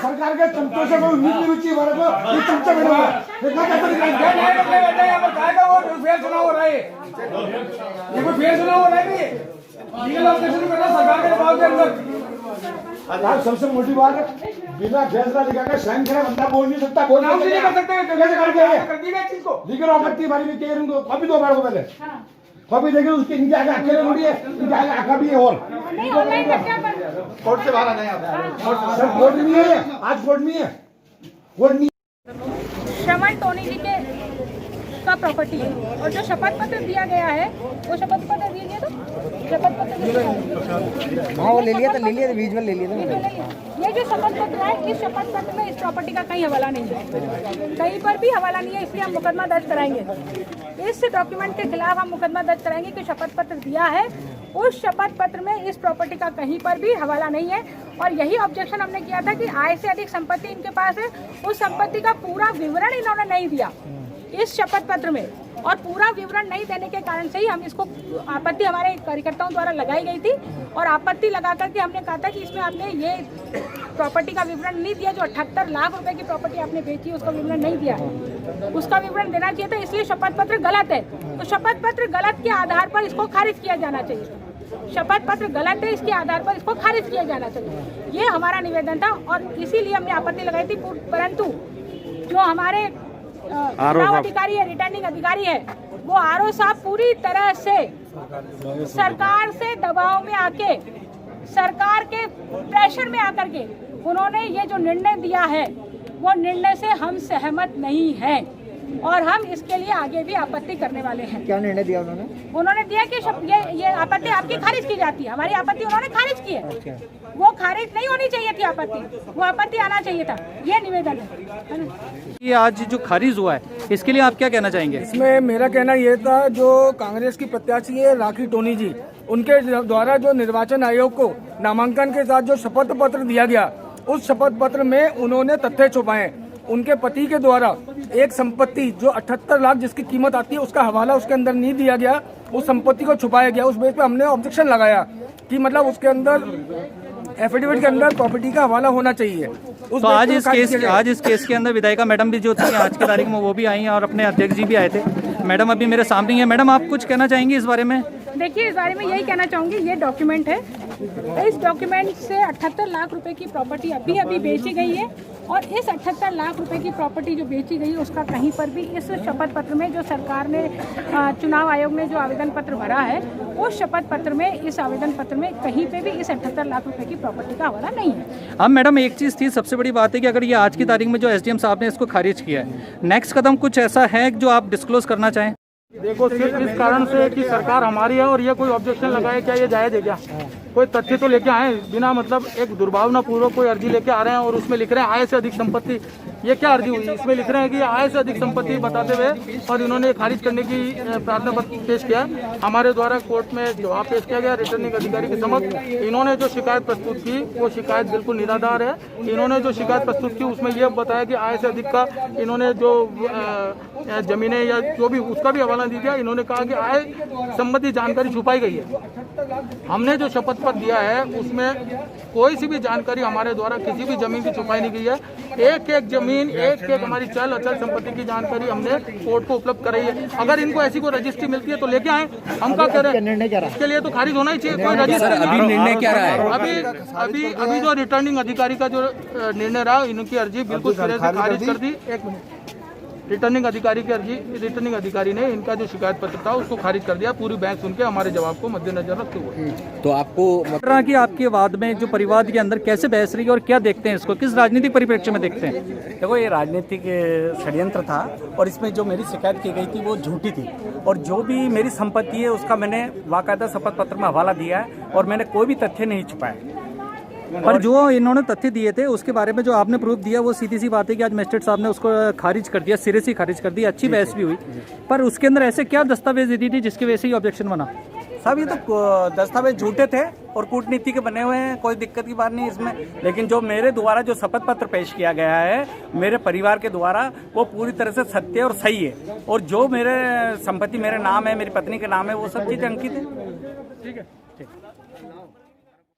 सरकार के चमचों से कोई उम्मीद नहीं रुचि हमारे को ये चमचे बने हुए इतना कहते हैं वो फेयर चुनाव हो रहा है, ये कोई फेयर चुनाव हो रहा है लीगल ऑब्जेक्शन करना सरकार के दबाव के अंदर। यार सबसे मोटी बात है बिना फैसला दिखाकर स्वयं खड़ा बंदा बोल नहीं सकता, बोल नहीं कर सकते हैं कैसे कर दी गई चीज को लीगल आपत्ति हमारी भी कह रही हूँ कॉपी दो बार को पहले कॉपी देखे उसके इनके आगे अकेले थोड़ी है, इनके आगे आका भी है और कोर्ट से बाहर आना है, कोर्ट नहीं है आज कोर्ट नहीं है, कोर्ट नहीं। श्रवण टोनी जी के का प्रॉपर्टी है और जो शपथ पत्र दिया गया है वो शपथ पत्र दीजिए तो शपथ पत्र हाँ वो ले लिया था बीच में ले लिया था। ये जो शपथ पत्र है इस शपथ पत्र में इस प्रॉपर्टी का कहीं हवाला नहीं है, कहीं पर भी हवाला नहीं है, इसलिए हम मुकदमा दर्ज कराएंगे। इस डॉक्यूमेंट के खिलाफ हम मुकदमा दर्ज कराएंगे कि शपथ पत्र दिया है उस शपथ पत्र में इस प्रॉपर्टी का कहीं पर भी हवाला नहीं है। और यही ऑब्जेक्शन हमने किया था कि आय से अधिक संपत्ति इनके पास है, उस संपत्ति का पूरा विवरण इन्होंने नहीं दिया इस शपथ पत्र में, और पूरा विवरण नहीं देने के कारण से ही हम इसको आपत्ति हमारे कार्यकर्ताओं द्वारा लगाई गई थी और आपत्ति लगा करके हमने कहा था कि इसमें आपने ये प्रॉपर्टी का विवरण नहीं दिया, जो 78 लाख रुपए की प्रॉपर्टी आपने बेची उसका विवरण नहीं दिया है, उसका विवरण देना चाहिए था, इसलिए शपथ पत्र गलत है। तो शपथ पत्र गलत के आधार पर इसको खारिज किया जाना चाहिए, शपथ पत्र गलत है इसके आधार पर इसको खारिज किया जाना चाहिए, ये हमारा निवेदन था और इसीलिए हमने आपत्ति लगाई थी। परंतु जो हमारे चुनाव अधिकारी है, रिटर्निंग अधिकारी है, वो आरओ साहब पूरी तरह से सरकार से दबाव में आके, सरकार के प्रेशर में आकर के उन्होंने ये जो निर्णय दिया है वो निर्णय से हम सहमत नहीं हैं और हम इसके लिए आगे भी आपत्ति करने वाले हैं। क्या निर्णय दिया उन्होंने? उन्होंने दिया कि ये आपत्ति आपकी खारिज की जाती है, हमारी आपत्ति उन्होंने खारिज की है, वो खारिज नहीं होनी चाहिए थी आपत्ति, वो आपत्ति आना चाहिए था, ये निवेदन है। ये आज जो खारिज हुआ है इसके लिए आप क्या कहना चाहेंगे? इसमें मेरा कहना ये था, जो कांग्रेस की प्रत्याशी है राखी टोनी जी, उनके द्वारा जो निर्वाचन आयोग को नामांकन के साथ जो शपथ पत्र दिया गया, उस शपथ पत्र में उन्होंने तथ्य छुपाए। उनके पति के द्वारा एक संपत्ति जो 78 लाख जिसकी कीमत आती है उसका हवाला उसके अंदर नहीं दिया गया, उस संपत्ति को छुपाया गया। उस बेस पे हमने ऑब्जेक्शन लगाया कि मतलब उसके अंदर एफिडेविट के अंदर प्रॉपर्टी का हवाला होना चाहिए। तो आज इस केस के अंदर विधायिका मैडम भी जो थी आज की तारीख में वो भी आई हैं और अपने अध्यक्ष जी भी आए थे। मैडम अभी मेरे सामने है, मैडम आप कुछ कहना चाहेंगी इस बारे में? देखिए, इस बारे में यही कहना चाहूँगी, ये डॉक्यूमेंट है, इस डॉक्यूमेंट से 78 लाख रुपए की प्रॉपर्टी अभी बेची गई है और इस 78 लाख रुपए की प्रॉपर्टी जो बेची गई है उसका कहीं पर भी इस शपथ पत्र में, जो सरकार ने चुनाव आयोग ने जो आवेदन पत्र भरा है उस शपथ पत्र में, इस आवेदन पत्र में कहीं पे भी इस 78 लाख रुपए की प्रॉपर्टी का हवाला नहीं है। अब मैडम एक चीज़ थी, सबसे बड़ी बात है कि अगर ये आज की तारीख में जो एसडीएम साहब ने इसको खारिज किया है, नेक्स्ट कदम कुछ ऐसा है जो आप डिस्क्लोज करना चाहें? देखो, सिर्फ इस कारण से कि सरकार हमारी है और ये कोई ऑब्जेक्शन लगाए, क्या ये जायज़ है? क्या कोई तथ्य तो लेके आए, बिना मतलब एक दुर्भावनापूर्वक कोई अर्जी लेके आ रहे हैं और उसमें लिख रहे हैं आय से अधिक संपत्ति। ये क्या अर्जी हुई? इसमें लिख रहे हैं कि आय से अधिक संपत्ति बताते हुए और इन्होंने खारिज करने की प्रार्थना पत्र पेश किया। हमारे द्वारा कोर्ट में जवाब पेश किया गया रिटर्निंग अधिकारी के समक्ष। इन्होंने जो शिकायत प्रस्तुत की वो शिकायत बिल्कुल निराधार है। इन्होंने जो शिकायत प्रस्तुत की उसमें यह बताया कि आय से अधिक का इन्होंने जो जमीनें या जो भी उसका भी हवाला नहीं दिया। इन्होंने कहा कि आय संबंधी जानकारी छुपाई गई है। हमने जो शपथ पत्र दिया है उसमें कोई सी भी जानकारी हमारे द्वारा किसी भी जमीन की छुपाई नहीं गई है। एक एक जमीन, एक एक हमारी चल अचल संपत्ति की जानकारी हमने कोर्ट को उपलब्ध कराई है। अगर इनको ऐसी कोई रजिस्ट्री मिलती है तो लेके आए, हम क्या कह रहे हैं, इसके लिए तो खारिज होना ही चाहिए। कोई रजिस्ट्री अभी निर्णय क्या रहा है? अभी जो रिटर्निंग अधिकारी का जो निर्णय रहा, इनकी अर्जी बिल्कुल सिरे से खारिज कर दी। एक मिनट, रिटर्निंग अधिकारी की अर्जी, रिटर्निंग अधिकारी ने इनका जो शिकायत पत्र था उसको खारिज कर दिया, पूरी बैंक सुन के हमारे जवाब को मद्देनजर रखते हुए। तो आपको मतलब कि आपके वाद में जो परिवाद के अंदर कैसे बहस रही है और क्या देखते हैं इसको, किस राजनीतिक परिप्रेक्ष्य में देखते हैं? देखो, ये राजनीतिक षड्यंत्र था और इसमें जो मेरी शिकायत की गई थी वो झूठी थी और जो भी मेरी संपत्ति है उसका मैंने बाकायदा शपथ पत्र में हवाला दिया है और मैंने कोई भी तथ्य नहीं छुपाया। पर जो इन्होंने तथ्य दिए थे उसके बारे में जो आपने प्रूफ दिया वो सीधी सी बात है कि आज मजिस्ट्रेट साहब ने उसको खारिज कर दिया, सिरे से खारिज कर दिया। अच्छी बहस भी हुई, पर उसके अंदर ऐसे क्या दस्तावेज दी थी जिसकी वजह से ही ऑब्जेक्शन बना? साहब, ये तो दस्तावेज झूठे थे और कूटनीति के बने हुए हैं, कोई दिक्कत की बात नहीं इसमें। लेकिन जो मेरे द्वारा जो शपथ पत्र पेश किया गया है मेरे परिवार के द्वारा, वो पूरी तरह से सत्य और सही है और जो मेरे संपत्ति मेरे नाम है, मेरी पत्नी के नाम है, वो सब चीज़ें अंकित है। ठीक है, ठीक।